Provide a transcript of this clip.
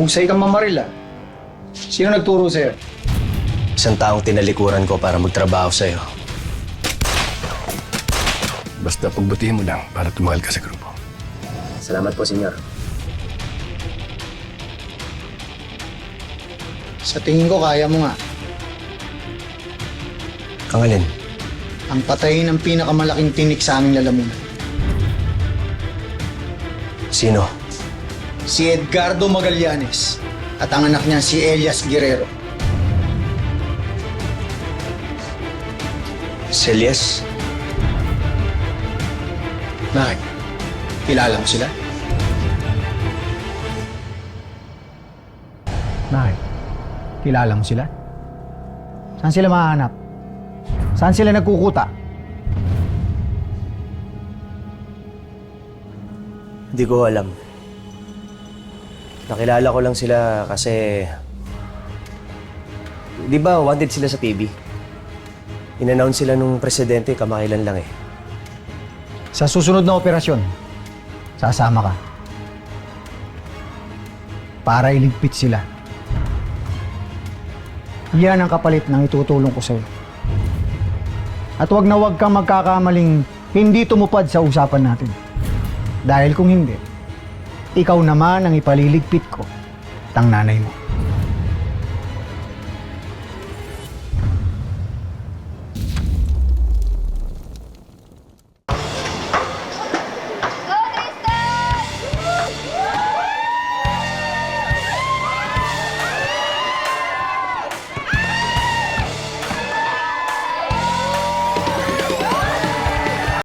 Mahusay kang mamaril ah. Sino nagturo sa'yo? Isang taong tinalikuran ko para magtrabaho sa'yo. Basta pagbutihin mo lang para tumagal ka sa grupo. Salamat po, senyor. Sa tingin ko, kaya mo nga. Ang alin? Ang patayin ng pinakamalaking tinik sa aming lalamunan. Sino? Si Edgardo Magallanes at ang anak niya si Elias Guerrero. Celias? Bakit? Kilala mo sila? Bakit? Kilala mo sila? Saan sila mahanap? Saan sila nagkukuta? Hindi ko alam. Nakilala ko lang sila kasi... Di ba wanted sila sa TV? In-announce sila nung presidente kamakailan lang eh. Sa susunod na operasyon, sasama ka. Para iligpit sila. Yan ang kapalit ng itutulong ko sa'yo. At wag na wag kang magkakamaling hindi tumupad sa usapan natin. Dahil kung hindi, ikaw naman ang ipaliligpit ko at ang nanay mo.